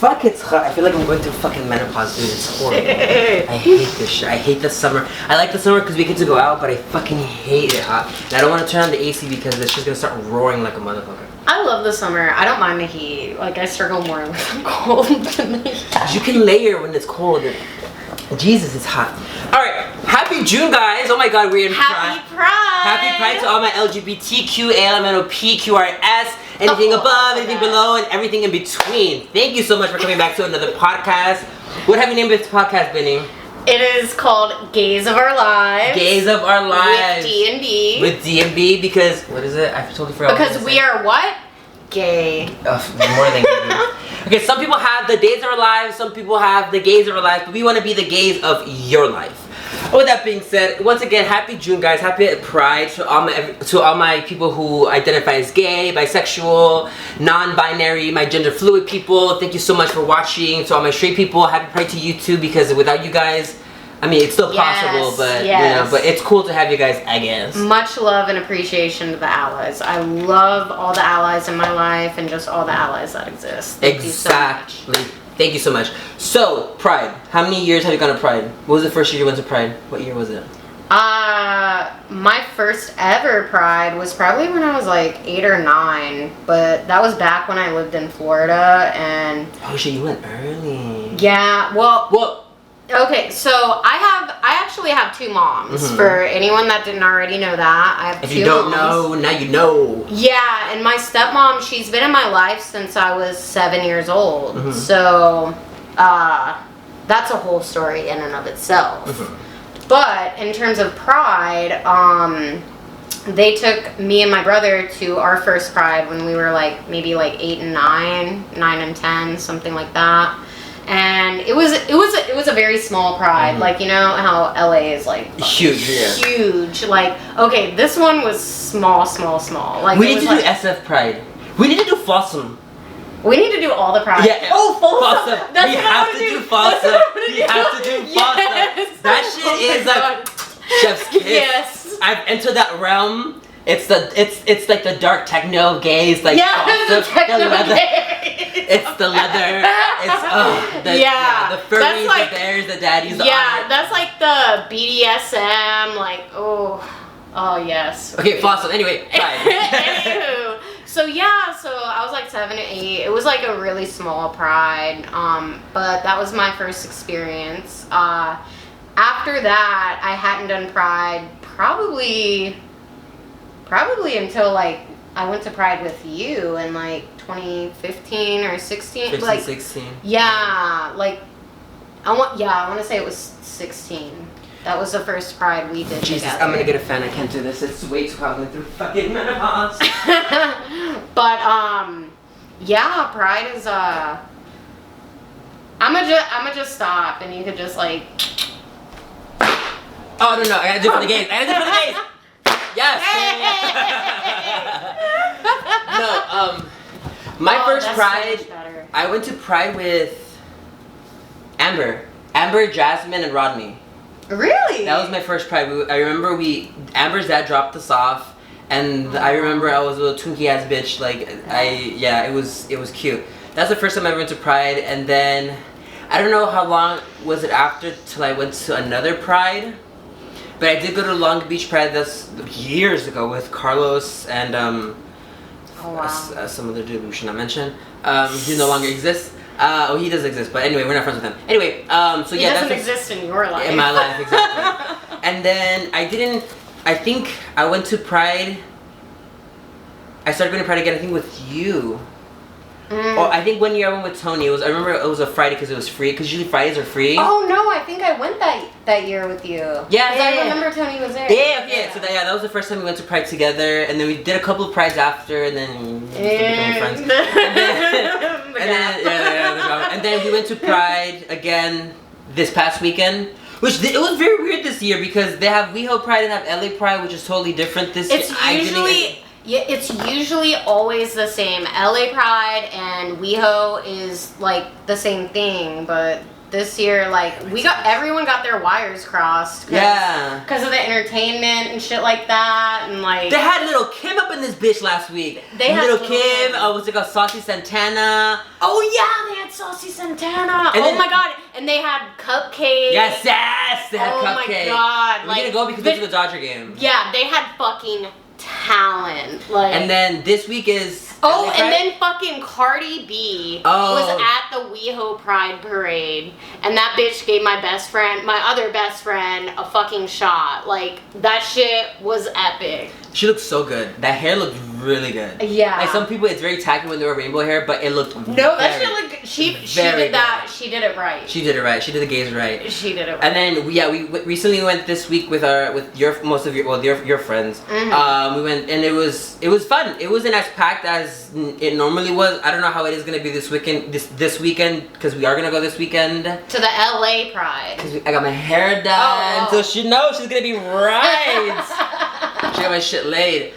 fuck, it's hot. I feel like I'm going through fucking menopause, dude. It's horrible. I hate this shit. I hate the summer. I like the summer because we get to go out, but I fucking hate it hot. And I don't want to turn on the AC because it's just gonna start roaring like a motherfucker. I love the summer. I don't mind the heat. Like, I struggle more with the cold than the heat. You can layer when it's cold. Jesus, it's hot. Alright, happy June, guys. Oh my god, we're in Happy Pride. Happy Pride to all my LGBTQ, ALMNOP, QRS, anything above, anything below, and everything in between. Thank you so much for coming back to another podcast. What have you named this podcast, Benny? It is called Gays of Our Lives. Gays of Our Lives. With D&B. With D&B because, what is it? I totally forgot. Because we are what? Gay. More than gay. Okay, some people have the days of our lives, some people have the gays of our lives, but we want to be the gays of your life. With that being said, once again, happy June, guys. Happy Pride to all my people who identify as gay, bisexual, non-binary, my gender fluid people. Thank you so much for watching. To all my straight people, happy Pride to you too, because without you guys, I mean, it's still possible, but you know, but it's cool to have you guys, I guess. Much love and appreciation to the allies. I love all the allies in my life and just all the allies that exist. Thank you so much. Thank you so much. So, Pride. How many years have you gone to Pride? What was the first year you went to Pride? What year was it? My first ever Pride was probably when I was like 8 or 9, but that was back when I lived in Florida and... Oh shit, you went early. Yeah, well... Okay, so I actually have 2 moms. For anyone that didn't already know that, I have 2 moms. If you don't know, now you know. Yeah, and my stepmom, she's been in my life since I was 7 years old. So, that's a whole story in and of itself. But in terms of Pride, they took me and my brother to our first Pride when we were like maybe like 8 and 9 and 10, something like that. And it was a very small Pride, like, you know how LA is like huge, huge. Like, okay, this one was small. Like, we need to do SF Pride. We need to do Fossum. We need to do all the Pride. Yeah. Oh, Fossum. We have to do Fossum. We have to do Fossum. That shit is like chef's kiss. Yes. I've entered that realm. It's like the dark techno gays, like the techno leather. gays. It's the leather. It's the furries, like, the bears, the daddies. Yeah, that's like the BDSM, like oh yes. Okay, Fossum. Anyway, Anywho, so I was like 7 or 8. It was like a really small Pride, but that was my first experience. After that, I hadn't done Pride probably until like I went to Pride with you in like 2015 or 16. 16. Yeah, like I want to say it was 16. That was the first Pride we did Jesus, together. I'm gonna get a fan. I can't do this. It's way too hot. I'm going through fucking menopause. But yeah, Pride is I'ma just stop and you could just like. Oh no, I gotta do it for the gays. Yes. No, my first Pride, so I went to Pride with Amber, Jasmine, and Rodney. Really? That was my first Pride. I remember Amber's dad dropped us off, and I remember I was a little twinkie ass bitch. Like it was cute. That's the first time I ever went to Pride, and then I don't know how long was it after till I went to another Pride. But I did go to Long Beach Pride. That's years ago with Carlos and some other dude we should not mention. He no longer exists. He does exist, but anyway, we're not friends with him. Anyway, so he doesn't exist in your life. In my life, exactly. And then I think I went to Pride. I started going to Pride again, I think with you. Or I think one year I went with Tony. I remember it was a Friday because it was free. Because usually Fridays are free. Oh no, I think I went that year with you. Yeah, I remember Tony was there. Yeah. So that was the first time we went to Pride together, and then we did a couple of Prides after, and then we became friends. And then we went to Pride again this past weekend. Which it was very weird this year because they have WeHo Pride and have LA Pride, which is totally different this year. It's usually always the same. LA Pride and WeHo is like the same thing, but this year, like, everyone got their wires crossed. Because of the entertainment and shit like that, and like... They had Little Kim up in this bitch last week. They had Little Kim, what's it called, Saucy Santana. Oh yeah, they had Saucy Santana. And my god, and they had Cupcake. Yes, they had Cupcake. Oh my god. We're gonna go because it's the Dodger game. Yeah, they had fucking talent. Like, and then this week is... and then fucking Cardi B was at the WeHo Pride Parade, and that bitch gave my other best friend, a fucking shot. Like, that shit was epic. She looked so good. That hair looked really good. Yeah. Like, some people, it's very tacky when they wear rainbow hair, but it looked that shit looked good. She did that. She did it right. She did it right. She did the gays right. She did it right. And then, we recently went this week with your friends. Mm-hmm. We went, and it was fun. It wasn't as packed as it normally was. I don't know how it is going to be this weekend, this weekend, because we are going to go this weekend. To the LA Pride. Because I got my hair done, so she knows she's going to be right. She got my shit laid.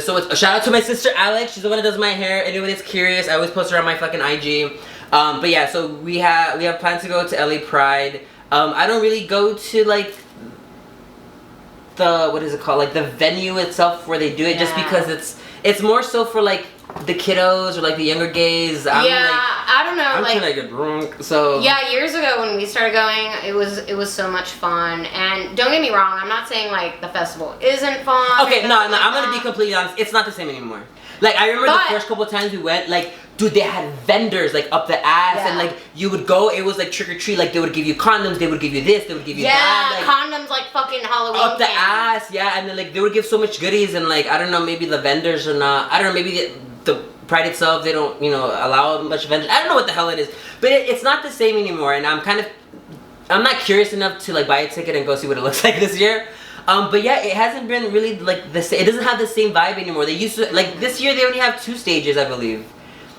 So a shout out to my sister Alex. She's the one that does my hair. Anyone that's curious, I always post her on my fucking IG. But yeah, so we have plans to go to LA Pride. I don't really go to like the, what is it called, like the venue itself where they do it, just because it's more so for like the kiddos or like the younger gays. I don't know. I'm like, trying to get drunk, so yeah, years ago when we started going, it was so much fun. And don't get me wrong, I'm not saying like the festival isn't fun. Okay, no, I'm gonna be completely honest. It's not the same anymore. Like, I remember the first couple times we went, like, dude, they had vendors like up the ass, and like you would go, it was like trick or treat. Like, they would give you condoms, they would give you this, they would give you that. Yeah, condoms like fucking Halloween. Up the ass, yeah, and then like they would give so much goodies, and like I don't know, maybe the vendors are not. I don't know, maybe the Pride itself, they don't, allow much vendors. I don't know what the hell it is, but it's not the same anymore. And I'm not curious enough to like buy a ticket and go see what it looks like this year. But yeah, it hasn't been really like the same. It doesn't have the same vibe anymore. They used to, like, this year they only have 2 stages, I believe.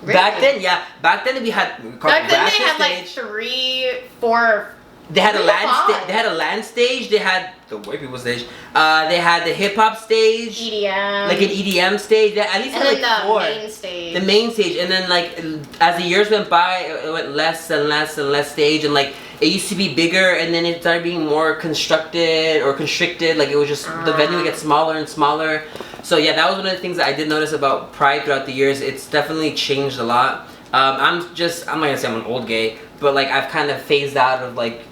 Really? Back then we had. Back then they had like 3, 4. They had a land. They had a land stage. They had the white people stage. They had the hip hop stage. EDM. Like an EDM stage. They at least had like 4. Main stage. The main stage, and then like as the years went by, it went less and less and less stage, and like it used to be bigger, and then it started being more constructed or constricted. Like, it was just the venue would get smaller and smaller. So yeah, that was one of the things that I did notice about Pride throughout the years. It's definitely changed a lot. I'm not gonna say I'm an old gay, but like I've kind of phased out of like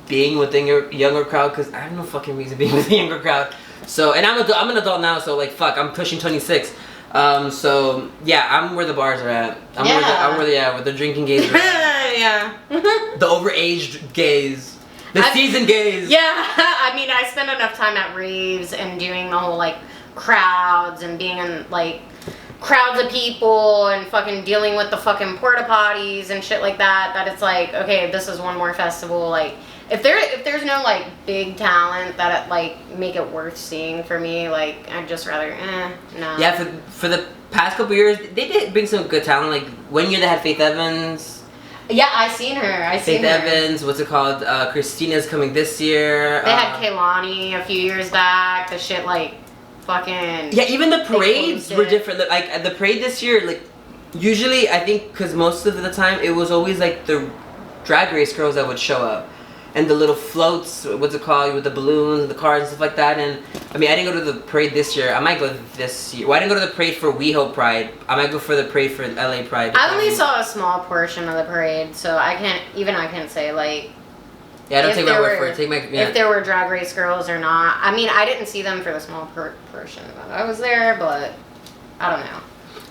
being with the younger crowd, because I have no fucking reason being with the younger crowd. So, and I'm an adult now, so like fuck, I'm pushing 26. So yeah, I'm where the bars are at. Where the drinking gays are at. Yeah. The overaged gays. The seasoned gays. Yeah, I mean, I spend enough time at raves and doing the whole like crowds and being in like crowds of people and fucking dealing with the fucking porta potties and shit like that it's like, okay, this is one more festival. Like, if there's no like big talent that like make it worth seeing for me, like I'd just rather no. Yeah, for the past couple years they did bring some good talent. Like, one year they had Faith Evans. Yeah, I seen her. Faith Evans, what's it called? Christina's coming this year. They had Kehlani a few years back. The shit like fucking. Yeah, even the parades were different. Like, the parade this year, like, usually I think because most of the time it was always like the drag race girls that would show up, and the little floats, what's it called, with the balloons, the cars and stuff like that. And I mean, I didn't go to the parade this year. I might go this year. Well, I didn't go to the parade for WeHo Pride. I might go for the parade for LA Pride. I only saw a small portion of the parade, so I can't say like. Yeah, don't take my word for it. If there were drag race girls or not. I mean, I didn't see them for the small portion that I was there, but I don't know.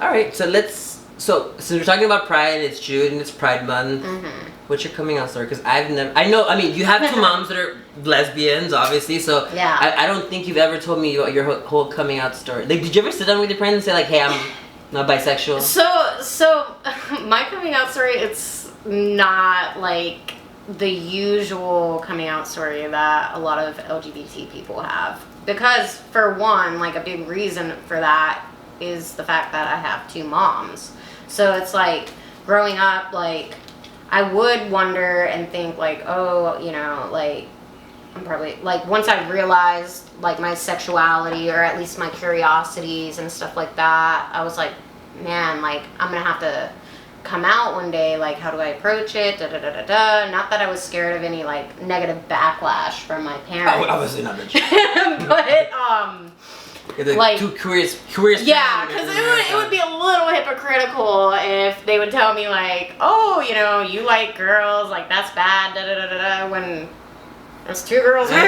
All right, so since we're talking about Pride, it's June, it's Pride Month. Mm-hmm. What's your coming out story? Because I mean, you have 2 moms that are lesbians, obviously, so yeah. I don't think you've ever told me about your whole coming out story. Like, did you ever sit down with your friends and say like, hey, I'm not bisexual? So my coming out story, it's not like the usual coming out story that a lot of LGBT people have. Because for one, like a big reason for that is the fact that I have 2 moms. So it's like, growing up, like, I would wonder and think like, oh, like, I'm probably, like, once I realized like my sexuality, or at least my curiosities and stuff like that, I was like, man, like, I'm gonna have to come out one day, like, how do I approach it? Da da da da da. Not that I was scared of any like negative backlash from my parents. Oh, obviously not. But like too curious. Yeah, because it would be a little hypocritical if they would tell me like, oh, you know, you like girls, like that's bad, da da da da da. When there's 2 girls here.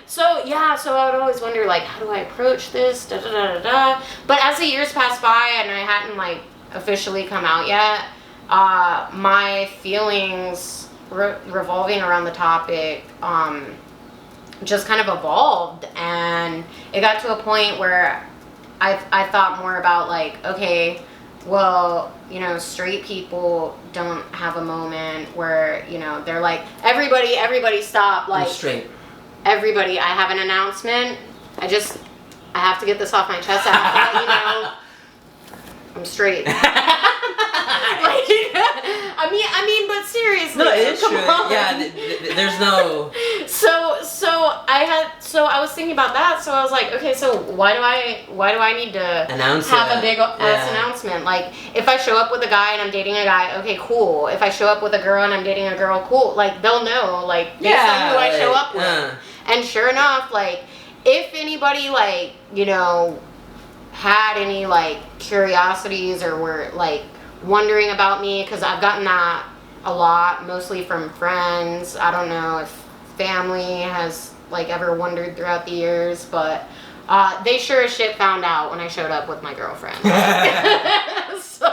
Yeah. So I would always wonder, like, how do I approach this? Da da da da da. But as the years passed by and I hadn't like officially come out yet, my feelings revolving around the topic just kind of evolved, and it got to a point where I thought more about like, okay, well, you know, straight people don't have a moment where, you know, they're like, everybody stop, like, I'm straight. Everybody, I have an announcement. I have to get this off my chest. I have to let you know I'm straight. I mean, but seriously. No, it is come true. on. Yeah, there's no. So I was thinking about that. So I was like, okay, so why do I need to Announce have it. a big ass announcement? Like, if I show up with a guy and I'm dating a guy, okay, cool. If I show up with a girl and I'm dating a girl, cool. Like, they'll know, like, based on who I show up with. And sure enough, like, if anybody, like, you know, had any, like, curiosities or were, like, wondering about me, because I've gotten that a lot, mostly from friends. I don't know if family has, like, ever wondered throughout the years, but they sure as shit found out when I showed up with my girlfriend. So,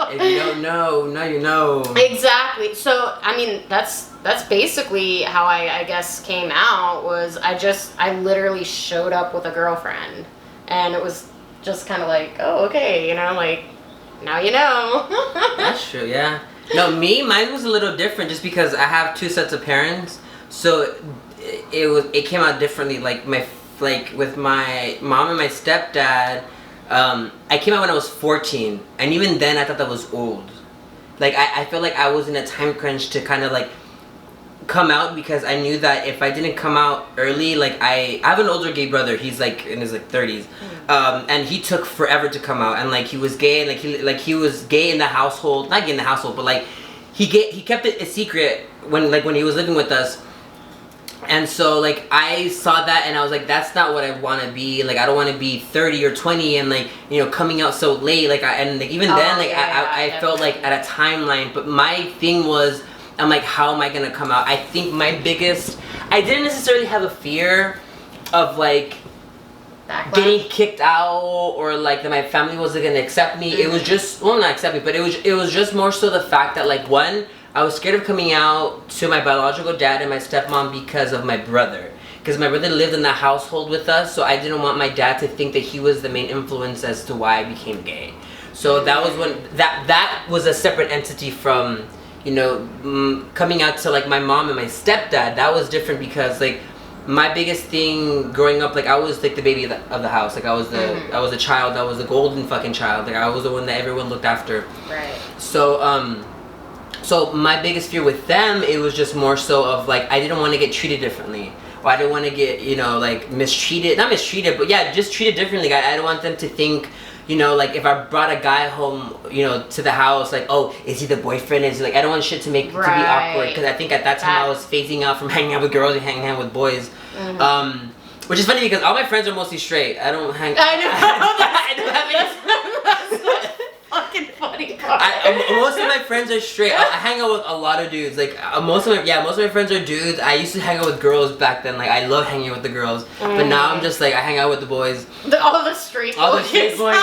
if you don't know, now you know. Exactly. So, I mean, that's basically how I guess came out, was I literally showed up with a girlfriend, and it was just kind of like, oh, okay, you know, like, now you know. That's true, yeah. No, mine was a little different just because I have 2 sets of parents, so it came out differently. Like with my mom and my stepdad, I came out when I was 14, and even then I thought that was old. Like I felt like I was in a time crunch to kind of like come out, because I knew that if I didn't come out early, like I have an older gay brother. He's like in his like 30s, and he took forever to come out, and like he was gay, and he was gay in the household, not gay in the household, but like he kept it a secret when he was living with us. And so like I saw that and I was like, that's not what I want to be. Like I don't want to be 30 or 20 and like, you know, coming out so late. Like I felt like at a timeline. But my thing was, I'm like, how am I gonna come out? I think I didn't necessarily have a fear of like getting kicked out, or like that my family wasn't gonna accept me. It was just, well, not accept me, but it was just more so the fact that like, one, I was scared of coming out to my biological dad and my stepmom because of my brother. Because my brother lived in the household with us, so I didn't want my dad to think that he was the main influence as to why I became gay. So that was when that was a separate entity from, you know, coming out to like my mom and my stepdad. That was different because like my biggest thing growing up, like I was like the baby of the house. Like I was the child. I was the golden fucking child. Like I was the one that everyone looked after. Right. So my biggest fear with them, it was just more so of like, I didn't want to get treated differently. Or I didn't want to get, you know, like mistreated. Not mistreated, but yeah, just treated differently. I don't want them to think, you know, like if I brought a guy home, you know, to the house, like, oh, is he the boyfriend? Is he like, I don't want shit to be awkward. Because I think at that time I was phasing out from hanging out with girls and hanging out with boys. Which is funny because all my friends are mostly straight. I don't hang. I know. I don't have any. Fucking funny part. Most of my friends are straight. I hang out with a lot of dudes. Like most of my friends are dudes. I used to hang out with girls back then. Like I love hanging out with the girls. But now I'm just like I hang out with the boys. All the straight boys. All the straight boys.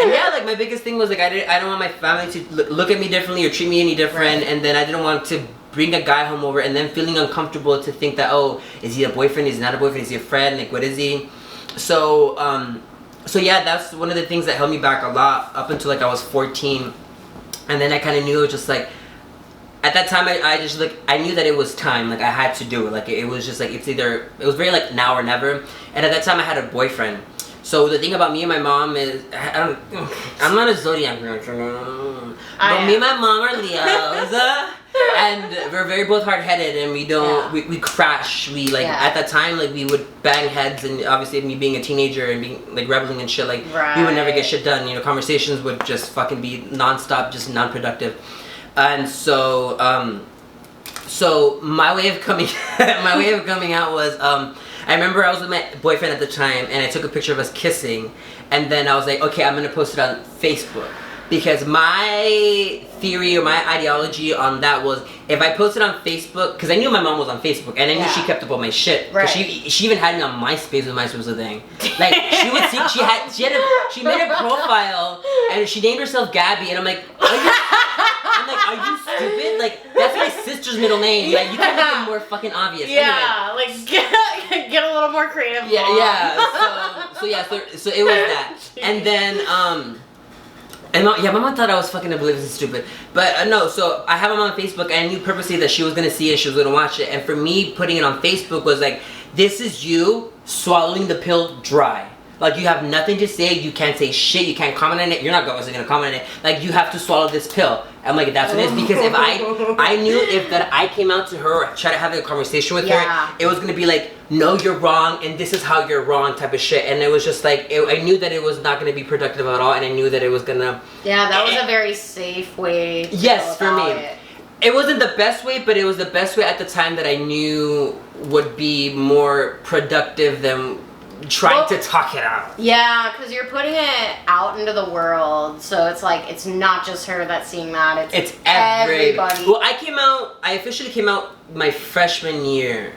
And yeah, like my biggest thing was like I don't want my family to look at me differently or treat me any different. And then I didn't want to bring a guy home over and then feeling uncomfortable to think that, oh, is he a boyfriend? Is he not a boyfriend? Is he a friend? Like what is he? So yeah, that's one of the things that held me back a lot up until like I was 14. And then I kind of knew it was just like, at that time I just like, I knew that it was time, like I had to do it. Like it was just like, it was very like now or never. And at that time I had a boyfriend. So the thing about me and my mom is, I'm not a zodiac girl, but me and my mom are Leos. And we're very both hard-headed, and we don't we crash. We like at that time like we would bang heads, and obviously me being a teenager and being like rebelling and shit, like we would never get shit done. You know, conversations would just fucking be nonstop, just non-productive. And so so my way of coming out was I remember I was with my boyfriend at the time, and I took a picture of us kissing, and then I was like, okay, I'm gonna post it on Facebook. Because my theory or my ideology on that was, if I posted on Facebook, because I knew my mom was on Facebook, and I knew she kept up all my shit. Right. She even had me on MySpace when MySpace was a thing. Like she would see, she made a profile, and she named herself Gabby, and I'm like, are you stupid? Like that's my sister's middle name. Like you can't make it more fucking obvious. Yeah, anyway. like get a little more creative. Yeah, mom. So it was that, and then and my mom thought I was fucking oblivious and stupid. But no, so I have them on Facebook, and I knew purposely that she was gonna see it, she was gonna watch it. And for me, putting it on Facebook was like, this is you swallowing the pill dry. Like you have nothing to say, you can't say shit, you can't comment on it, you're not obviously gonna comment on it. Like you have to swallow this pill. I'm like, that's what it is. Because if I knew if that I came out to her or tried to have a conversation with her, it was gonna be like, no, you're wrong, and this is how you're wrong type of shit. And it was just like, I knew that it was not gonna be productive at all, and I knew that it was gonna... Yeah, that was a very safe way to Yes, for me. It wasn't the best way, but it was the best way at the time that I knew would be more productive than trying to talk it out. Yeah, because you're putting it out into the world, so it's like it's not just her that's seeing that. It's everybody. Well, I officially came out my freshman year.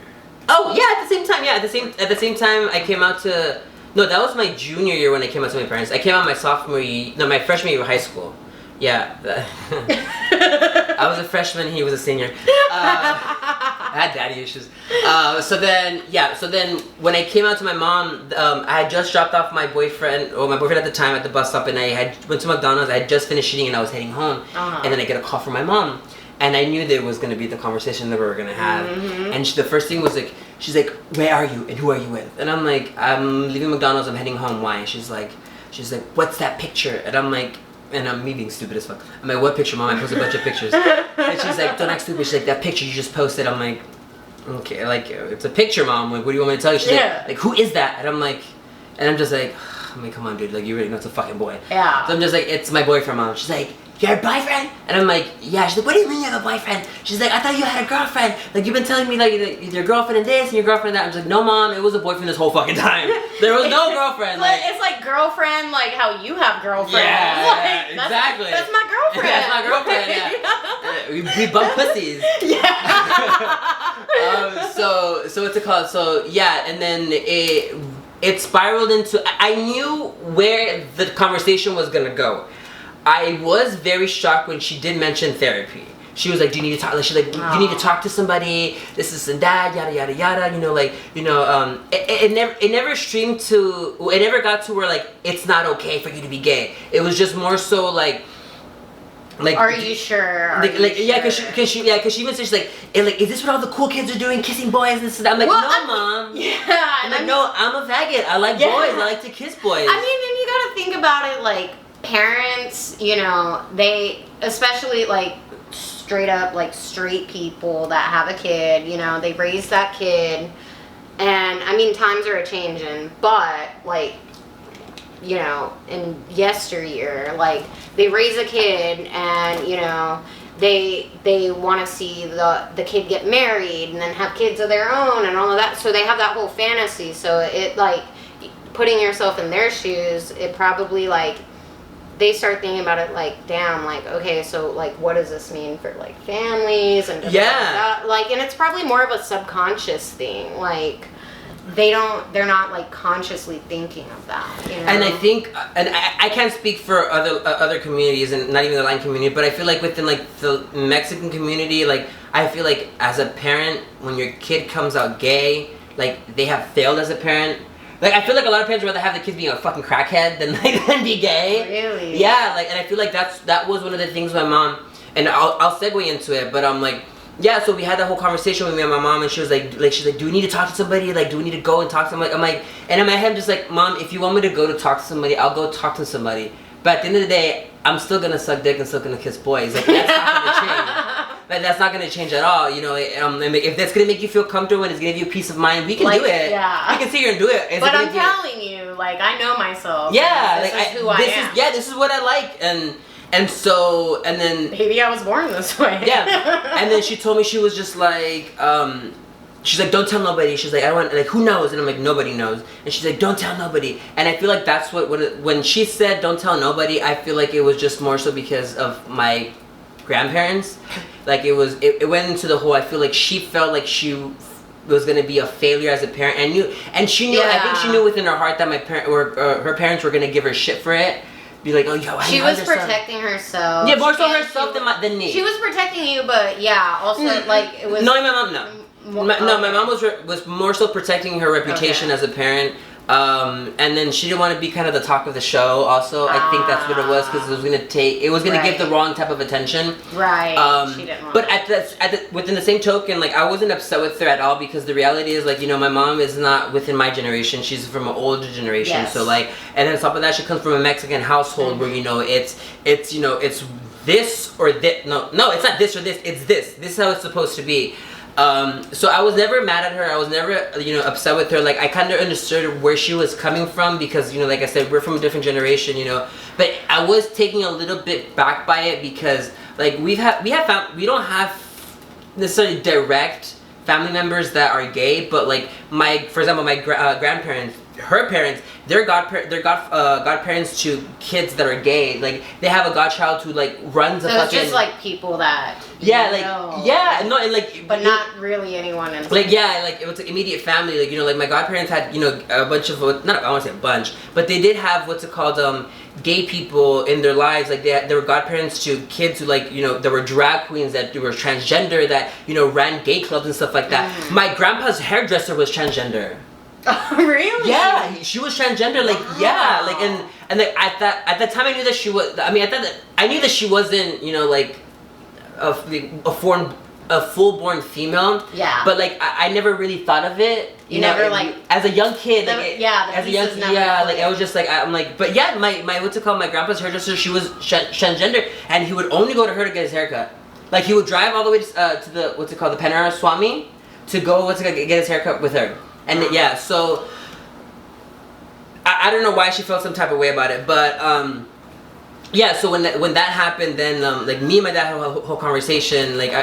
Oh yeah, at the same time. Yeah, at the same time I came out to. No, that was my junior year when I came out to my parents. I came out my sophomore year. No, my freshman year of high school. Yeah. I was a freshman, he was a senior. I had daddy issues. So then when I came out to my mom, I had just dropped off my boyfriend at the time at the bus stop, and I went to McDonald's. I had just finished eating and I was heading home. And then I get a call from my mom. And I knew there was going to be the conversation that we were going to have. And the first thing was like, she's like, where are you and who are you with? And I'm like, I'm leaving McDonald's, I'm heading home. Why? She's like, what's that picture? And I'm like, and I'm me being stupid as fuck. I'm like, what picture, mom? I posted a bunch of pictures. And she's like, don't act stupid. She's like, that picture you just posted. I'm like, okay, like, it's a picture, mom. Like, what do you want me to tell you? She's like, who is that? And I'm just like, I mean, come on, dude. Like, you really know it's a fucking boy. Yeah. So I'm just like, it's my boyfriend, mom. She's like, you have a boyfriend? And I'm like, yeah. She's like, what do you mean you have a boyfriend? She's like, I thought you had a girlfriend. Like, you've been telling me, like, your girlfriend and this and your girlfriend and that. I'm just like, no, mom, it was a boyfriend this whole fucking time. There was no girlfriend. Like, it's like girlfriend, like how you have girlfriend. Yeah, like, exactly. That's my girlfriend. That's my girlfriend, yeah. We bump pussies. Yeah. So what's it called? So, yeah, and then it spiraled into, I knew where the conversation was gonna go. I was very shocked when she did mention therapy. She was like, do you need to talk? Like, she's like, you need to talk to somebody, this and that, yada, yada, yada, it never streamed to, it never got to where, like, it's not okay for you to be gay. It was just more so, like, are you sure? Yeah, because she even said, she's like, is this what all the cool kids are doing, kissing boys and this and that? I'm like, no, mom. Yeah. I'm like, no, I'm a faggot. I like boys. I like to kiss boys. I mean, and you gotta think about it, like, parents, they, especially, like, straight up, like, straight people that have a kid, they raise that kid, and, I mean, times are a-changing, but, like, in yesteryear, like, they raise a kid, and, they want to see the kid get married, and then have kids of their own, and all of that, so they have that whole fantasy, so it, like, putting yourself in their shoes, it probably, like, they start thinking about it like, damn, like, okay, so, like, what does this mean for, like, families and like, and it's probably more of a subconscious thing, like, they're not, like, consciously thinking of that, And I think, and I can't speak for other communities, and not even the Latin community, but I feel like within, like, the Mexican community, like, I feel like as a parent, when your kid comes out gay, like, they have failed as a parent. Like, I feel like a lot of parents would rather have the kids being a fucking crackhead than be gay. Really? Yeah, like, and I feel like that was one of the things my mom, and I'll segue into it, but I'm like, yeah, so we had that whole conversation with me and my mom, and she was like, she's like, do we need to talk to somebody? Like, do we need to go and talk to somebody? I'm like, and in my head, I'm just like, mom, if you want me to go to talk to somebody, I'll go talk to somebody. But at the end of the day, I'm still gonna suck dick and still gonna kiss boys. Like, that's not gonna change. but that's not gonna change at all. You know, if that's gonna make you feel comfortable and it's gonna give you peace of mind, we can do it. Yeah. We can sit here and do it. But I'm telling you, like, I know myself. Yeah, this is who I am. This is what I like, and then maybe I was born this way. Yeah, and then she told me, she was just like, she's like, don't tell nobody. She's like, I want, like, who knows? And I'm like, nobody knows. And she's like, don't tell nobody. And I feel like that's when she said don't tell nobody, I feel like it was just more so because of my grandparents. Like, it went into the whole, I feel like she felt like she was gonna be a failure as a parent, and she knew. I think she knew within her heart that her parents were gonna give her shit for it. Be like, oh, yo, she was protecting herself. Yeah, more so herself than me. She was protecting you, but yeah, also like it was. No, my mom, no. My mom was more so protecting her reputation as a parent. And then she didn't want to be kind of the talk of the show. Also, I think that's what it was, because it was gonna give the wrong type of attention. Right. She didn't want. But within the same token, like, I wasn't upset with her at all, because the reality is, like, you know, my mom is not within my generation. She's from an older generation. Yes. So, like, and then on top of that, she comes from a Mexican household where, you know, it's you know, it's this or this. No, it's not this or this. It's this. This is how it's supposed to be. So I was never mad at her. I was never, you know, upset with her. Like, I kind of understood where she was coming from, because, you know, like I said, we're from a different generation, you know. But I was taking a little bit back by it, because, like, we don't have necessarily direct family members that are gay, but, like, for example, my grandparents, her parents, they're godparents to kids that are gay. Like, they have a godchild who, like, runs a fucking. So it's just like people that. But not really anyone in. Like, yeah, like, it was like immediate family. Like, you know, like, my godparents had, you know, a bunch of, not, I want to say a bunch, but they did have what's it called, gay people in their lives. Like, they were godparents to kids who, like, you know, there were drag queens that were transgender, that, you know, ran gay clubs and stuff like that. My grandpa's hairdresser was transgender. Really? Yeah, she was transgender. Like, yeah, like, and like, at that time I knew that she was. I mean, I knew that she wasn't, you know, like a full-born female. Yeah. But, like, I never really thought of it. You never, like, as a young kid. Like, as a young kid. Yeah, like, I was just like, I'm like, but yeah, my what's it called? My grandpa's hairdresser, she was transgender, and he would only go to her to get his haircut. Like, he would drive all the way to the what's it called, the Panera Swami, to go get his haircut with her. And yeah, so I don't know why she felt some type of way about it, but yeah. So when that happened, then like, me and my dad had a whole conversation. Like,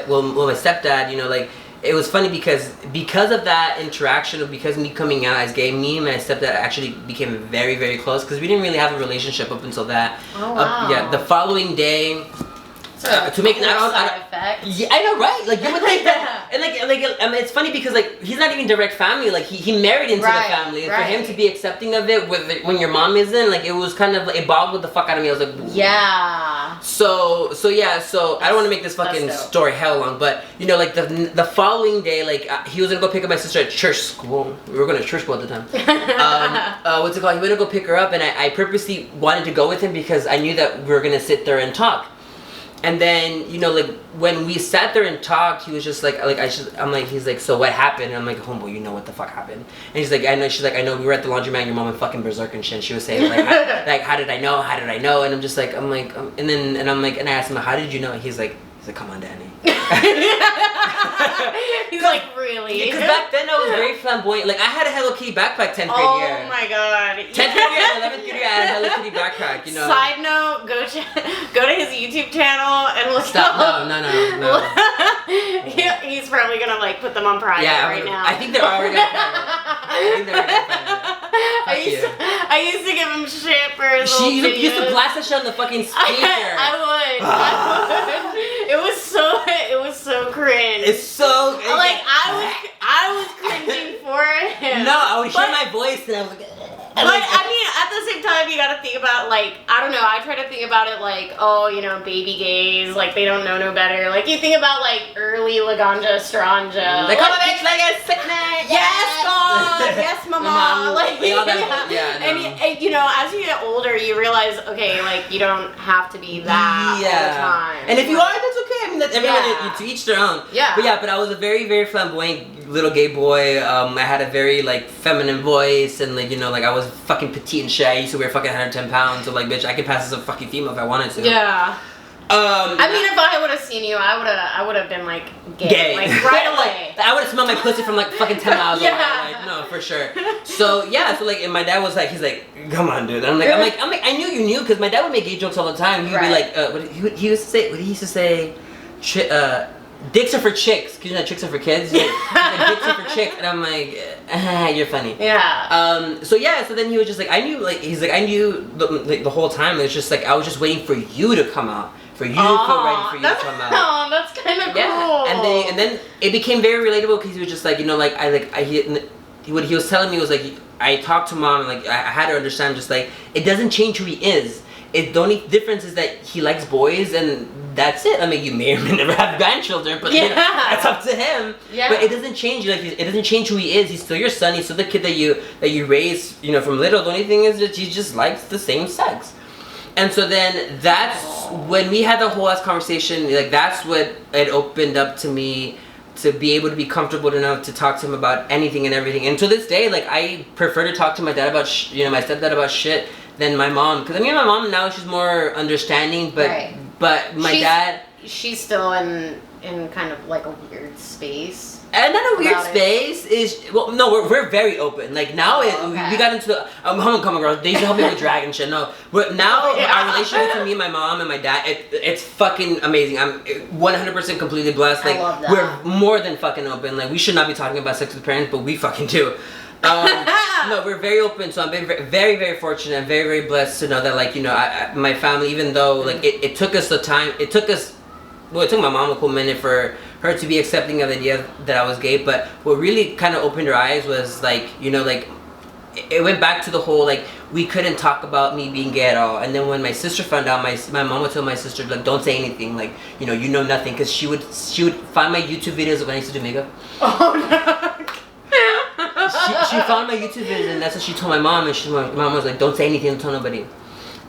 well, my stepdad, you know, like, it was funny because of that interaction, of because me coming out as gay, me and my stepdad actually became very, very close, because we didn't really have a relationship up until that. Oh, wow. Yeah, the following day. To make side effect. Yeah, I know, right? Like, you would think that, and like, I mean, it's funny because, like, he's not even direct family. Like, he married into the family, and for him to be accepting of it when your mom isn't, like, it was kind of like, it boggled the fuck out of me. I was like, yeah. So I don't want to make this fucking story hell long, but, you know, like, the following day, like, he was gonna go pick up my sister at church school. We were going to church school at the time. What's it called? He went to go pick her up, and I purposely wanted to go with him because I knew that we were gonna sit there and talk. And then, you know, like, when we sat there and talked, he was just like, I'm like, he's like, so what happened? And I'm like, homeboy, you know what the fuck happened? And he's like, I know. She's like, I know. We were at the laundromat, and your mom went fucking berserk and shit. And she was saying, like, how did I know? How did I know? And I'm just like, and I asked him, how did you know? He's like, come on, Danny. He's like, really? Because back then I was very flamboyant. Like, I had a Hello Kitty backpack 10th grade year. Oh my god. 10th grade year and 11th grade year, I had a Hello Kitty backpack, you know. Side note, go to his YouTube channel and look Stop. No. He's probably gonna, like, put them on Pride right now. I think they're already on Pride. I used to give him shit for his little videos. You used to blast that shit on the fucking speaker. I would. It was so cringe. It's so like, I was cringing for him. No, I would hear my voice and I was like. But I mean, at the same time, you gotta think about, like, I don't know, I try to think about it like, oh, you know, baby gays, like, they don't know no better. Like, you think about, like, early Laganja Stranja. Like, come on, bitch, like a sick night. Yes, God. Yes, mama. Like, and you know, as you get older, you realize, okay, like, you don't have to be that all the time. And if you are, that's okay. I mean, that's everyone to each their own. Yeah. But I was a very, very flamboyant little gay boy. I had a very, like, feminine voice, and, like, you know, like, I was fucking petite and shit. I used to wear fucking 110 pounds, so, like, bitch, I could pass as a fucking female if I wanted to. Yeah. I mean, if I would have seen you, I would have been like gay. Like right away. I would have smelled my pussy from like fucking 10 miles away. Yeah. Like, no, for sure. So yeah, so like, and my dad was like, he's like, come on, dude. And I'm like, I knew you knew, because my dad would make gay jokes all the time. He'd be like, he used to say, dicks are for chicks, because you know chicks are for kids. He's like, dicks are for chicks, and I'm like, you're funny. Yeah. So then he was just like, I knew the whole time. It's just like I was just waiting for you to come out, for you to feel ready for you to come out. Oh, that's kind of cool. Yeah. And then it became very relatable, because he was just like, you know, like what he was telling me was like, I talked to mom, and like I had to understand, just like, it doesn't change who he is. The only difference is that he likes boys, and that's it. I mean, you may or may never have grandchildren, but you know, that's up to him. Yeah. But it doesn't change. Like, it doesn't change who he is. He's still your son. He's still the kid that you raised, you know, from little. The only thing is that he just likes the same sex. And so then that's when we had the whole ass conversation. Like, that's what it opened up to me, to be able to be comfortable enough to talk to him about anything and everything. And to this day, like, I prefer to talk to my dad about my stepdad about shit than my mom, because I mean, my mom now, she's more understanding, but my dad, she's still in kind of like a weird space. And not a weird space we're very open. Like now, we got into the homecoming girls. They used to help me with drag and shit. No, but now our relationship between me and my mom and my dad, it's fucking amazing. I'm 100% completely blessed. Like, I love that. We're more than fucking open. Like, we should not be talking about sex with parents, but we fucking do. No, we're very open, so I'm very, very, very fortunate and very, very blessed to know that, like, you know, my family, even though, like, it took us the time, it took my mom a cool minute for her to be accepting of the idea that I was gay, but what really kind of opened her eyes was, like, you know, like, it went back to the whole, like, we couldn't talk about me being gay at all. And then when my sister found out, my mom would tell my sister, like, don't say anything, like, you know nothing, because she would find my YouTube videos of when I used to do makeup. Oh, no. She found my YouTube videos, and that's what she told my mom, and my mom was like, don't say anything, don't tell nobody.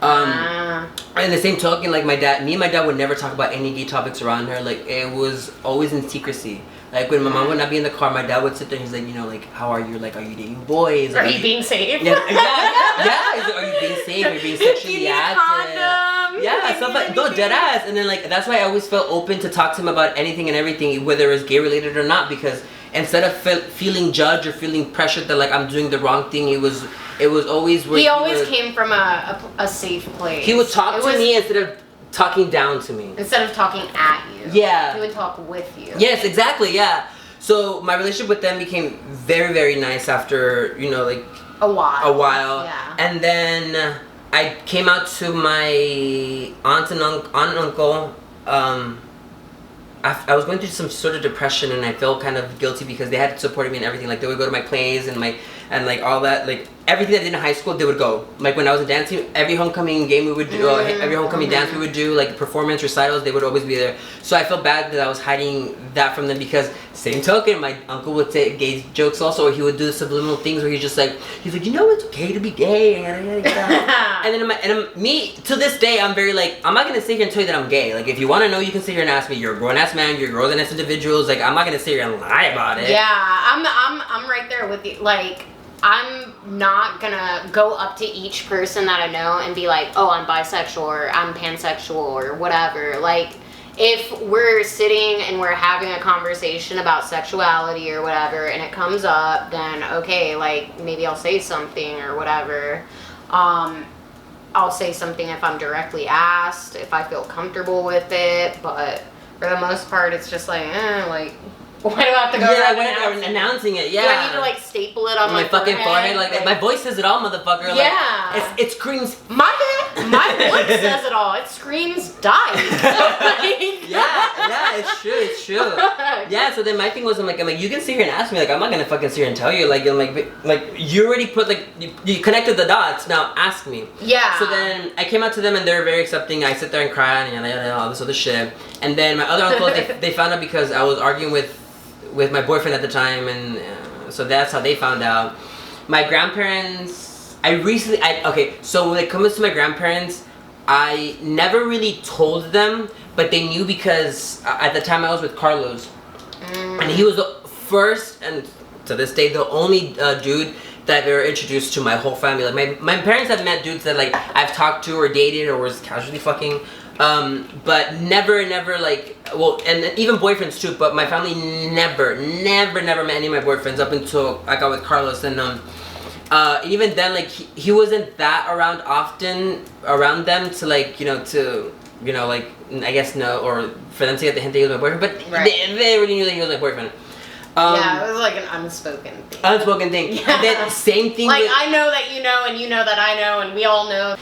And the same token, like, me and my dad would never talk about any gay topics around her. Like, it was always in secrecy. Like, when my mom would not be in the car, my dad would sit there and he's like, you know, like, how are you? Like, are you dating boys? Are you being safe? Yeah. He's like, are you being safe? Are you being sexually active? Yeah, stuff like, no, dead ass. And then, like, that's why I always felt open to talk to him about anything and everything, whether it was gay related or not, because instead of feeling judged or feeling pressured that, like, I'm doing the wrong thing, it was always where he always came from a safe place. He would talk to me instead of talking down to me. Instead of talking at you. Yeah. He would talk with you. Yes, exactly, yeah. So my relationship with them became very, very nice after, you know, like, a while. Yeah. And then I came out to my aunt and uncle. I was going through some sort of depression, and I felt kind of guilty because they had supported me and everything. Like, they would go to my plays and like all that, like everything I did in high school, they would go. Like, when I was in dance team, every homecoming game we would do, every homecoming dance we would do, like performance recitals, they would always be there. So I felt bad that I was hiding that from them, because same token, my uncle would say gay jokes also, or he would do subliminal things where he's like, you know, it's okay to be gay. And then me, to this day, I'm very like, I'm not gonna sit here and tell you that I'm gay. Like, if you want to know, you can sit here and ask me. You're a grown ass man. You're grown ass individuals. Like, I'm not gonna sit here and lie about it. Yeah, I'm right there with you. Like, I'm not gonna go up to each person that I know and be like, oh, I'm bisexual or I'm pansexual or whatever. Like, if we're sitting and we're having a conversation about sexuality or whatever, and it comes up, then okay, like, maybe I'll say something or whatever. I'll say something if I'm directly asked, if I feel comfortable with it, but for the most part, it's just like, like, why do I have to go around announcing it? Yeah. Do I need to, like, staple it on my fucking forehead? Like, my voice says it all, motherfucker. Yeah. Like, it screams. My voice says it all. It screams die. Yeah, it's true. Yeah, so then my thing was, I'm like, you can sit here and ask me. Like, I'm not gonna fucking sit here and tell you. Like, I'm like, you already put, like, you connected the dots. Now ask me. Yeah. So then I came out to them, and they're very accepting. I sit there and cry and all this other shit. And then my other uncle, they found out because I was arguing with my boyfriend at the time, and so that's how they found out. My grandparents, so when it comes to my grandparents, I never really told them, but they knew because at the time I was with Carlos, and he was the first, and to this day, the only dude that I've ever introduced to my whole family. Like, my parents have met dudes that, like, I've talked to or dated or was casually fucking, But never like, well, and even boyfriends too, but my family never met any of my boyfriends up until I got with Carlos. And even then, like, he wasn't that around often around them to like, like, I guess no, or for them to get the hint that he was my boyfriend, but they already knew that he was my boyfriend. Yeah, it was like an unspoken thing. Unspoken thing. Yeah. And then same thing. Like, I know that you know, and you know that I know, and we all know.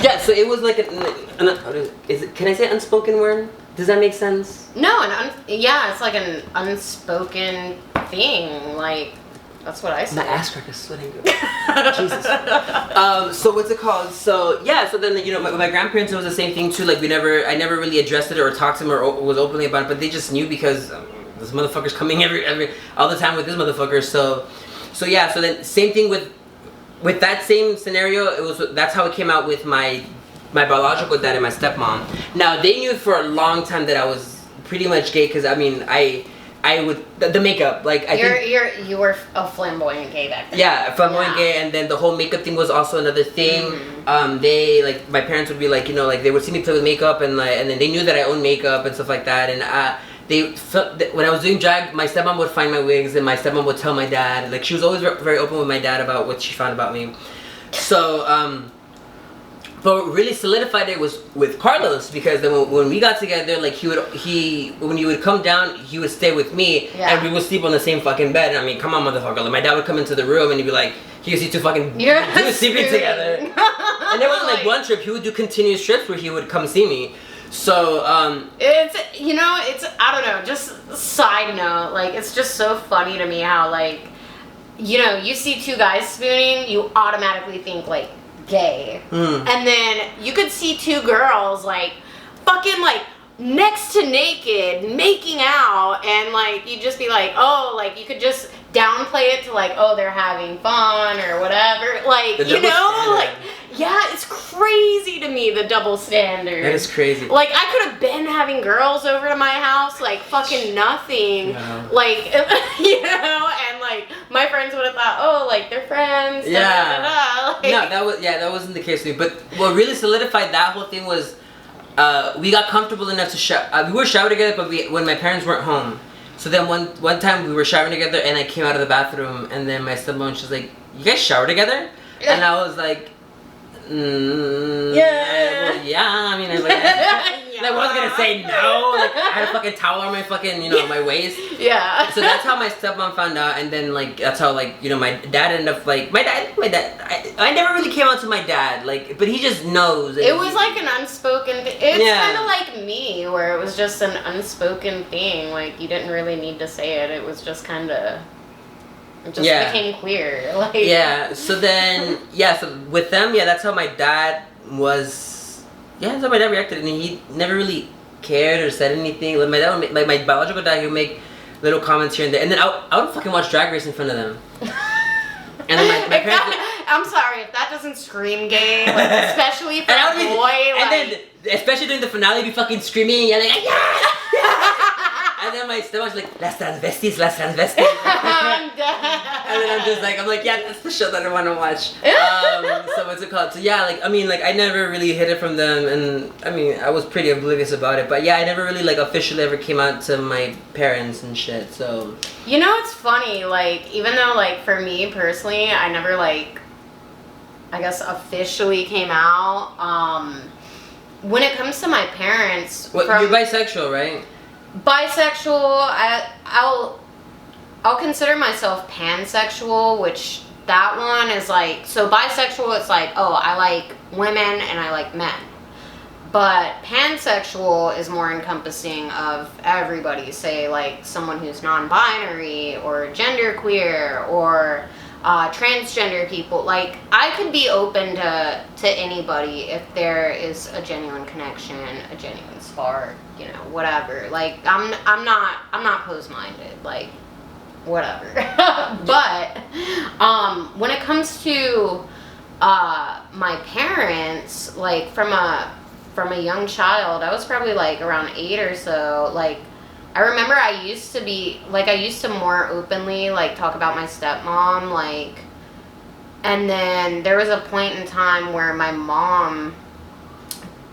Yeah, so it was like can I say unspoken word? Does that make sense? No, yeah, it's like an unspoken thing. Like, that's what I say. My ass crack is sweating. Jesus. So what's it called? So yeah, so then my grandparents, it was the same thing too. Like I never really addressed it or talked to them or was openly about it, but they just knew because this motherfucker's coming all the time with this motherfucker. So yeah, so then same thing with that same scenario. That's how it came out with my biological dad and my stepmom. Now they knew for a long time that I was pretty much gay because I mean I would the makeup like you were a flamboyant gay back then. Yeah, flamboyant gay, and then the whole makeup thing was also another thing. They like my parents would be like like they would see me play with makeup and then they knew that I owned makeup and stuff like that, and they felt that when I was doing drag, my stepmom would find my wigs and my stepmom would tell my dad. Like she was always very open with my dad about what she found about me. So but what really solidified it was with Carlos, because then when we got together, like when he would come down, he would stay with me, and we would sleep on the same fucking bed. I mean, come on, motherfucker! Like my dad would come into the room and he'd be like, "He was you two fucking sleeping together." And there wasn't like one trip; he would do continuous trips where he would come see me. So it's I don't know. Just side note, like it's just so funny to me how like you see two guys spooning, you automatically think like gay. And then you could see two girls like fucking like next to naked making out, and like you'd just be like, oh, like you could just downplay it to like, oh, they're having fun or whatever, like like yeah, it's crazy to me, the double standard. That is crazy. Like I could have been having girls over to my house like fucking nothing, like and like my friends would have thought, oh, like they're friends. Like, no, that wasn't the case with me. But what really solidified that whole thing was we got comfortable enough to shower. We were showering together, but when my parents weren't home. So then one time we were showering together, and I came out of the bathroom, and then my stepmom, she's like, "You guys shower together?" And I was like, I mean, I wasn't gonna say no. Like I had a fucking towel on my fucking, my waist. Yeah. So that's how my stepmom found out, and then like that's how like my dad ended up like my dad. I never really came out to my dad, like, but he just knows. It was like an unspoken. It's kind of like me, where it was just an unspoken thing. Like you didn't really need to say it. It was just kind of. It just became clear. Like So then so with them, that's how my dad was. Yeah, that's how my dad reacted, and he never really cared or said anything. Like my dad would make, my biological dad, he would make little comments here and there, and then I would fucking watch Drag Race in front of them. And then my parents. I'm sorry if that doesn't scream gay, like, especially for a boy. And then especially during the finale, be fucking screaming and yelling, yeah! And then my stomach's like, las transvestis. I'm dead. And then I'm like, yeah, that's the show that I want to watch. So what's it called? So yeah, like, I mean, like, I never really hid it from them, and I mean, I was pretty oblivious about it, but yeah, I never really, like, officially ever came out to my parents and shit, so. It's funny, like, even though, like, for me personally, I never, like, I guess officially came out, when it comes to my parents. You're bisexual, right? Bisexual. I'll consider myself pansexual, which that one is like, so bisexual, it's like, oh, I like women and I like men. But pansexual is more encompassing of everybody, say like someone who's non-binary or genderqueer or transgender people. Like I could be open to anybody if there is a genuine connection, a genuine spark, whatever. Like I'm not closed-minded, like whatever. But when it comes to my parents, like from a young child, I was probably like around 8 or so, like I remember I used to more openly like talk about my stepmom, like, and then there was a point in time where my mom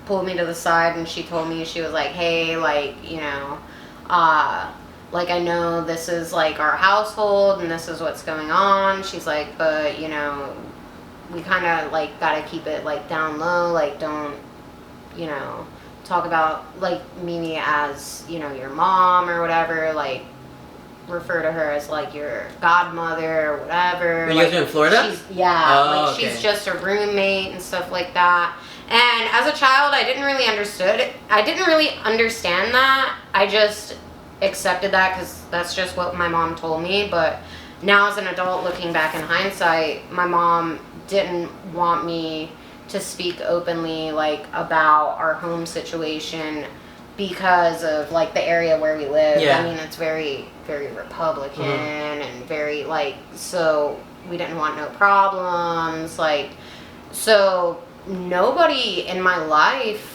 pulled me to the side and she told me, she was like, hey, like, you know, like, I know this is like our household and this is what's going on. She's like, but, you know, we kind of like gotta keep it like down low, like, don't, you know, talk about like Mimi as, you know, your mom or whatever, like, refer to her as like your godmother or whatever. You like, guys are in Florida? Like she's just a roommate and stuff like that. And as a child, I didn't really understand that. I just accepted that because that's just what my mom told me. But now as an adult, looking back in hindsight, my mom didn't want me to speak openly like about our home situation because of like the area where we live. Yeah. I mean, it's very, very Republican and very like, so we didn't want no problems. Like, so nobody in my life,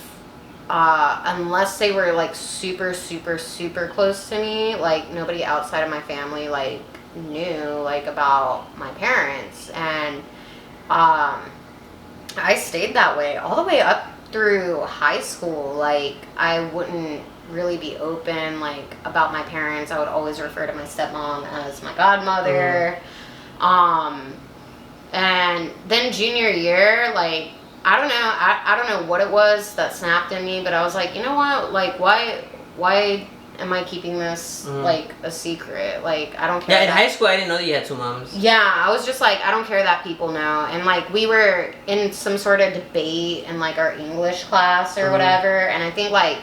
unless they were like super, super, super close to me, like nobody outside of my family like knew like about my parents. And I stayed that way all the way up through high school. Like, I wouldn't really be open like about my parents. I would always refer to my stepmom as my godmother. And then junior year, like, I don't know, I don't know what it was that snapped in me, but I was like, you know what, like, why am I keeping this like a secret? Like, I don't care. Yeah, in high school I didn't know that you had two moms. Yeah, I was just like, I don't care that people know. And like, we were in some sort of debate in like our English class or whatever, and I think like,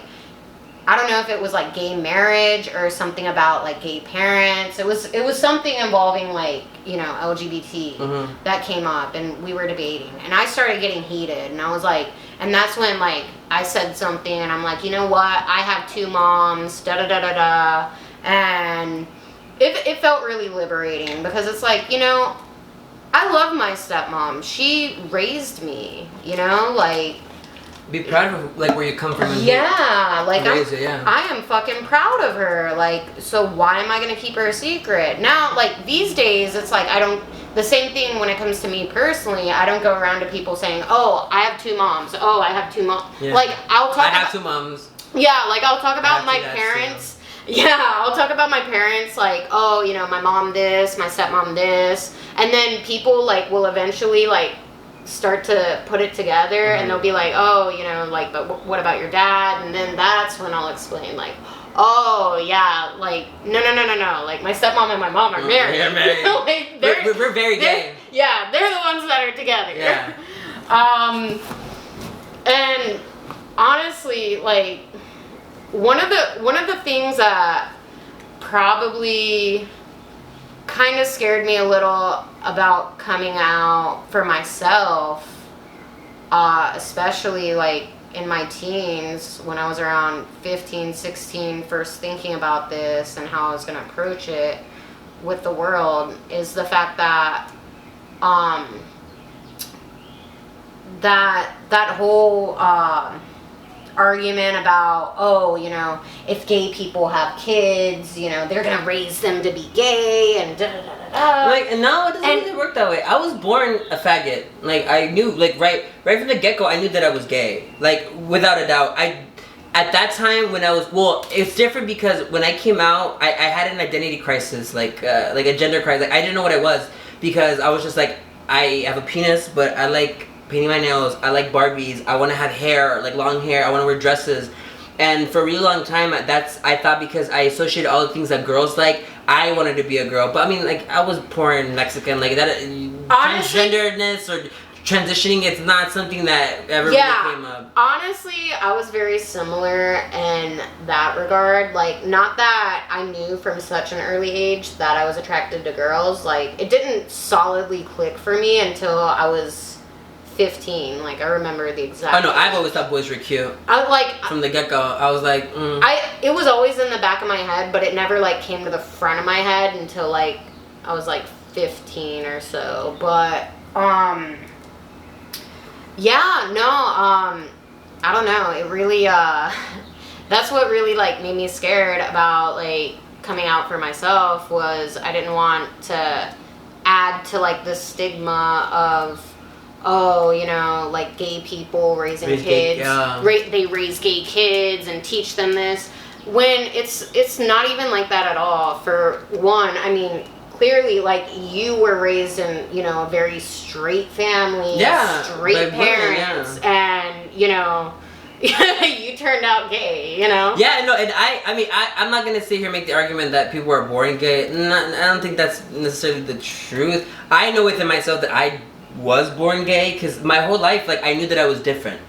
I don't know if it was like gay marriage or something about like gay parents. It was something involving like, you know, LGBT that came up, and we were debating, and I started getting heated, and I was like, and that's when like I said something, and I'm like, you know what, I have two moms, da da da da da, and it felt really liberating because it's like, you know, I love my stepmom. She raised me, you know, like. Be proud of like where you come from. And yeah, like I am fucking proud of her. Like, so why am I gonna keep her a secret? Now, like these days, it's like the same thing when it comes to me personally. I don't go around to people saying, "Oh, I have two moms. Oh, I have two moms." Yeah. Like I have two moms. Yeah, like I'll talk about my parents. Yeah, I'll talk about my parents. Like, oh, you know, my mom this, my stepmom this, and then people like will eventually like start to put it together, and they'll be like, oh, you know, like, but what about your dad? And then that's when I'll explain, like, oh yeah, like, no, like my stepmom and my mom are married. They're married. Like, we're very gay. Yeah, they're the ones that are together. Yeah. And honestly, like, one of the things that probably kind of scared me a little about coming out for myself, especially like in my teens when I was around 15, 16, first thinking about this and how I was going to approach it with the world, is the fact that that whole argument about, oh, you know, if gay people have kids, you know, they're gonna raise them to be gay and da da da da da. Like, no, it doesn't really work that way. I was born a faggot. Like, I knew, like, right from the get-go, I knew that I was gay. Like, without a doubt. At that time when I was, well, it's different because when I came out, I had an identity crisis, like a gender crisis. Like, I didn't know what I was because I was just like, I have a penis, but I like painting my nails, I like Barbies, I want to have hair, like long hair, I want to wear dresses. And for a really long time, I thought because I associated all the things that girls like, I wanted to be a girl. But I mean, like, I was born Mexican, like that. Honestly, transgenderness or transitioning, it's not something that ever really came up. Honestly, I was very similar in that regard. Like, not that I knew from such an early age that I was attracted to girls. Like, it didn't solidly click for me until I was 15. Like, I remember the exact. Oh no, I've always thought boys were cute. From the get go, I was like, it was always in the back of my head, but it never like came to the front of my head until like I was like 15 or so. But yeah, no, I don't know. It really that's what really like made me scared about like coming out for myself, was I didn't want to add to like the stigma of oh, you know, like gay people raising kids, they raise gay kids and teach them this. When it's not even like that at all. For one, I mean, clearly, like, you were raised in, you know, a very straight family, straight parents, and, you know, you turned out gay, you know? Yeah, no, and I'm not gonna sit here and make the argument that people are born gay. I don't think that's necessarily the truth. I know within myself that I was born gay, because my whole life, like, I knew that I was different.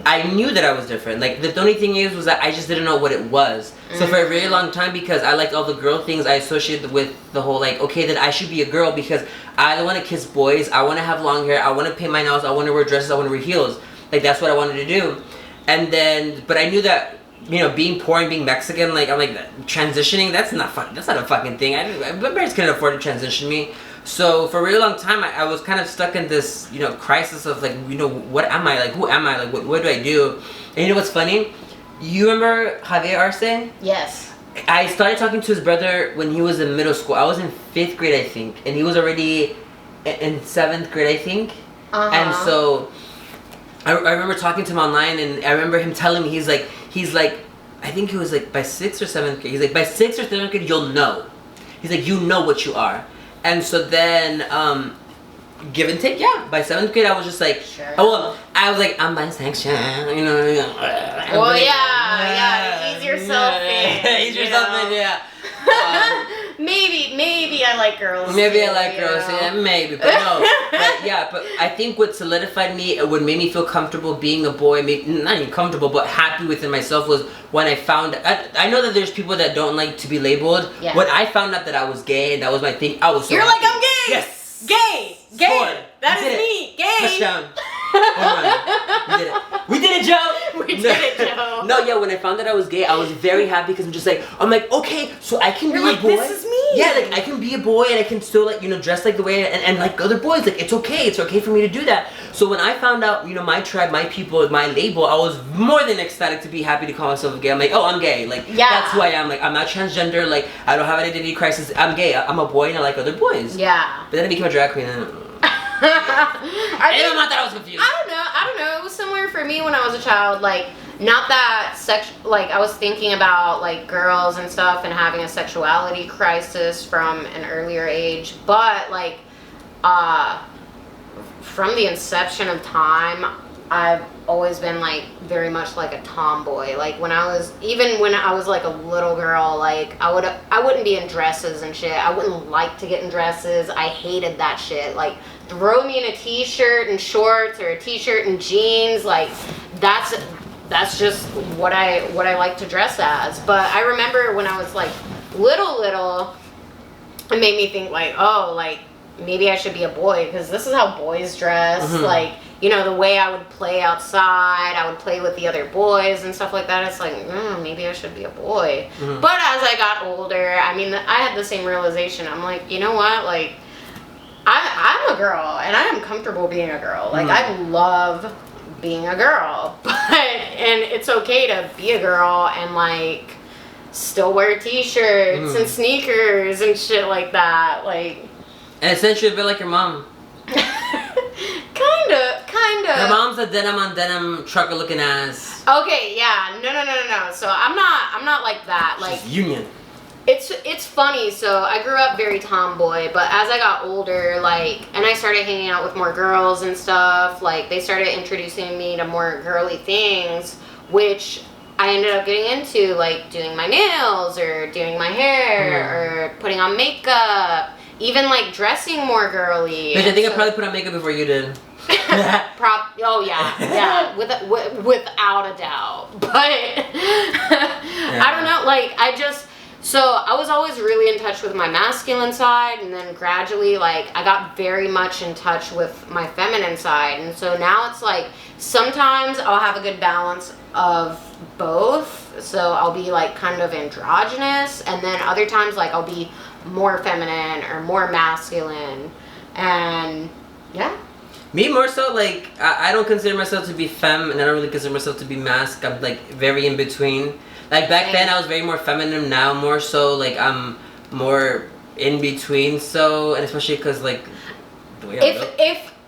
I knew that I was different. Like, the only thing was that I just didn't know what it was. So for a very long time, because I liked all the girl things, I associated with the whole, like, okay, that I should be a girl because I don't want to kiss boys, I want to have long hair, I want to paint my nails, I want to wear dresses, I want to wear heels. Like, that's what I wanted to do. And then, but I knew that, you know, being poor and being Mexican, like, I'm like, transitioning, that's not a fucking thing. My parents couldn't afford to transition me. So for a really long time, I was kind of stuck in this, you know, crisis of, like, you know, what am I? Like, who am I? Like, what do I do? And you know what's funny? You remember Javier Arce? Yes. I started talking to his brother when he was in middle school. I was in 5th grade, I think. And he was already in 7th grade, I think. And so I remember talking to him online, and I remember him telling me, he's like, I think he was like, by 6th or 7th grade, he's like, by 6th or 7th grade, you'll know. He's like, you know what you are. And so then, give and take, yeah. By 7th grade, I was just like, I was like, I'm bisexual, you know. Well, ease yourself in. Ease yourself in, yeah. Maybe I like girls. Maybe I like girls, yeah, maybe, but no. But I think what solidified me, what made me feel comfortable being a boy, not even comfortable, but happy within myself, was when I found, I know that there's people that don't like to be labeled. Yeah. When I found out that I was gay, and that was my thing, I was so happy. Like, I'm gay! Yes! Gay! That is me! Gay! Touchdown. We did it, Joe! We did it, Joe. No, yeah, when I found that I was gay, I was very happy, because I'm like, okay, so I can be a boy. This is me. Yeah, like, I can be a boy, and I can still, like, you know, dress like the way, and like other boys, like, it's okay for me to do that. So when I found out, you know, my tribe, my people, my label, I was more than ecstatic to be happy to call myself gay. I'm like, oh, I'm gay. Like, that's who I am. Like, I'm not transgender. Like, I don't have an identity crisis. I'm gay. I'm a boy, and I like other boys. Yeah. But then I became a drag queen, and I was confused. I don't know. It was similar for me when I was a child. Like, not that like, I was thinking about, like, girls and stuff and having a sexuality crisis from an earlier age, but, like, from the inception of time, I've always been, like, very much like a tomboy. Like, when I was like a little girl, like, I wouldn't be in dresses and shit. I wouldn't like to get in dresses. I hated that shit. Like, throw me in a t-shirt and shorts, or a t-shirt and jeans, like, that's just what I like to dress as. But I remember when I was, like, little, it made me think, like, oh, like, maybe I should be a boy, because this is how boys dress. Like, you know, the way I would play outside, I would play with the other boys and stuff like that. It's like, maybe I should be a boy. But as I got older, I mean, I had the same realization. I'm like, you know what, like, I'm a girl, and I am comfortable being a girl. Like, I love being a girl, and it's okay to be a girl and, like, still wear t-shirts and sneakers and shit like that. Like, and essentially a bit like your mom. Kinda. Her mom's a denim on denim trucker looking ass. Okay, yeah, no. So I'm not like that. Like, she's union. It's funny. So I grew up very tomboy, but as I got older, like, and I started hanging out with more girls and stuff, like, they started introducing me to more girly things, which I ended up getting into, like, doing my nails, or doing my hair, or putting on makeup, even, like, dressing more girly. Bitch, I think I probably put on makeup before you did. Without a doubt. But I don't know, like, so I was always really in touch with my masculine side, and then gradually, like, I got very much in touch with my feminine side. And so now it's like, sometimes I'll have a good balance of both. So I'll be, like, kind of androgynous, and then other times, like, I'll be more feminine or more masculine. And yeah. Me more so, like, I don't consider myself to be femme, and I don't really consider myself to be masc. I'm, like, very in between. Like, back then I was very more feminine, now more so, like, I'm more in between. So, and especially because, like, the way I look.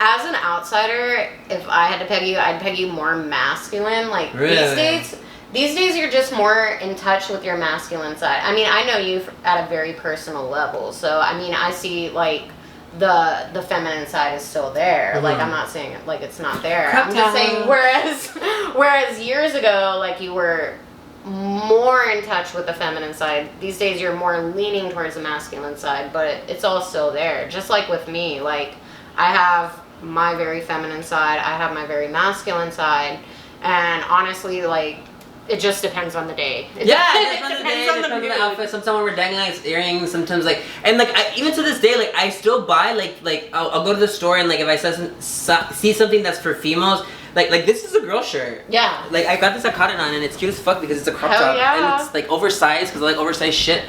as an outsider, if I had to peg you, I'd peg you more masculine. Like, really? These days you're just more in touch with your masculine side. I mean, I know you at a very personal level, so I mean, I see like the feminine side is still there. Mm-hmm. Like, I'm not saying like it's not there. I'm just saying whereas years ago, like, you were more in touch with the feminine side. These days you're more leaning towards the masculine side, but it's all still there. Just like with me, like, I have my very feminine side, I have my very masculine side, and honestly, like, it just depends on the day. It depends on the day, it depends on the outfit. Sometimes we're dangling like earrings, sometimes like, and like, even to this day, like, I still buy, like I'll go to the store and like, if I see something that's for females, like this is a girl shirt. Yeah. Like, I got this at Cotton On and it's cute as fuck because it's a crop top. Yeah. And it's like oversized because I like oversized shit.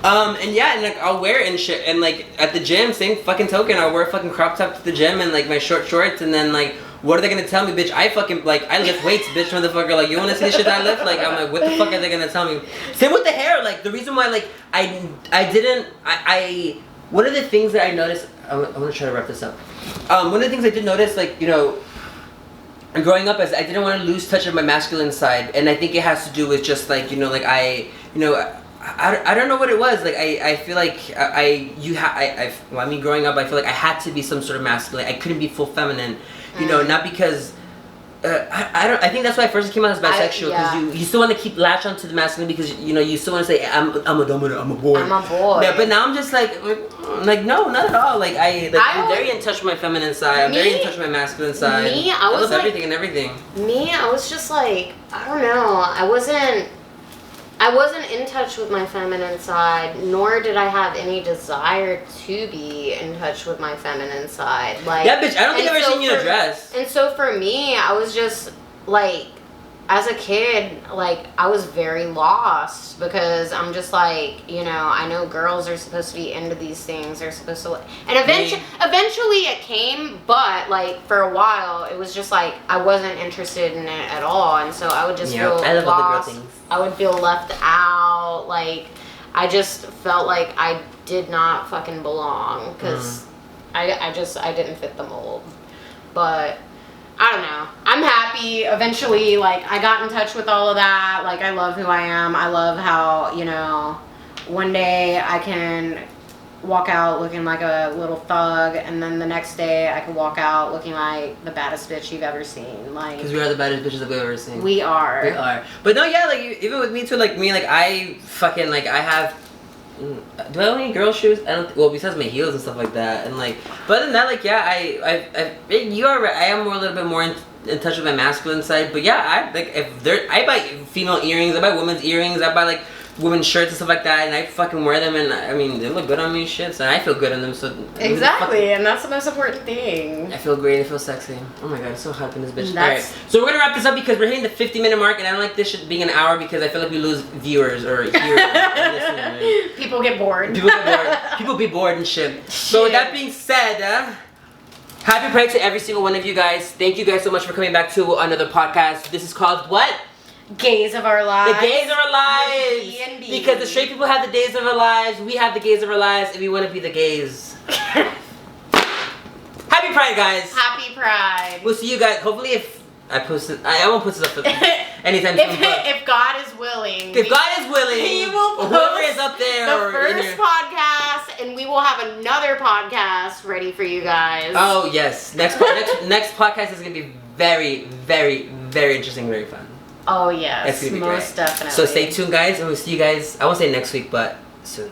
And yeah, and like, I'll wear it and shit. And like, at the gym, same fucking token, I'll wear a fucking crop top to the gym and like my short shorts, and then like, what are they gonna tell me, bitch? I fucking, like, I lift weights, bitch, motherfucker. Like, you wanna see the shit I lift? Like, I'm like, what the fuck are they gonna tell me? Same with the hair. Like, the reason why, like, I one of the things that I noticed, I'm gonna try to wrap this up. One of the things I did notice, like, you know, growing up, is I didn't want to lose touch of my masculine side, and I think it has to do with just like, you know, like, I don't know what it was. Like, I feel like growing up, I feel like I had to be some sort of masculine. I couldn't be full feminine. You know, not because I think that's why I first came out as bisexual, because you still want to keep latch onto the masculine, because you know, you still want to say I'm a boy. I'm a boy. Yeah, but now I'm just like no, not at all. Like, I'm very in touch with my feminine side. I'm very in touch with my masculine side. I love like, everything and everything. I was just like, I don't know. I wasn't in touch with my feminine side, nor did I have any desire to be in touch with my feminine side. Like, yeah, bitch, I don't think I've ever seen you in a dress. And so for me, I was just like, as a kid, like, I was very lost, because I'm just like, you know, I know girls are supposed to be into these things. They're supposed to, and eventually it came, but like, for a while, it was just like, I wasn't interested in it at all, and so I would just feel lost. I would feel left out. Like, I just felt like I did not fucking belong, because I didn't fit the mold. But I don't know. I'm happy. Eventually, like, I got in touch with all of that. Like, I love who I am. I love how, you know, one day I can walk out looking like a little thug, and then the next day I can walk out looking like the baddest bitch you've ever seen. Like, because we are the baddest bitches that we've ever seen. We are. We are. But no, yeah, like, even with me too, like, me, like, I fucking, like, I have, do I have any girl shoes? I don't, well, besides my heels and stuff like that, and like, but other than that, like, yeah, you are right, I am a little bit more in touch with my masculine side, but yeah, I buy female earrings, I buy women's earrings, I buy, like, women's shirts and stuff like that, and I fucking wear them, and I mean, they look good on me, shit, and I feel good in them, so exactly, and that's the most important thing. I feel great, I feel sexy. Oh my god, it's so hot in this bitch. Alright, so we're gonna wrap this up because we're hitting the 50-minute mark, and I don't like this shit being an hour because I feel like we lose viewers or hearers. People get bored. People be bored and shit. So with that being said, happy Pride to every single one of you guys. Thank you guys so much for coming back to another podcast. This is called what? Gays of our lives. The gays of our lives. Because the straight people have the days of our lives, we have the gays of our lives, and we want to be the gays. Happy Pride, guys. Happy Pride. We'll see you guys. Hopefully, if I post it, I won't post it up for anytime soon. If God is willing. If God is willing. He will post whoever is up there. The first podcast, and we will have another podcast ready for you guys. Oh yes, next podcast is gonna be very, very, very interesting, very fun. Oh yes, it's gonna be most great. definitely. So stay tuned, guys, and we'll see you guys. I won't say next week, but soon.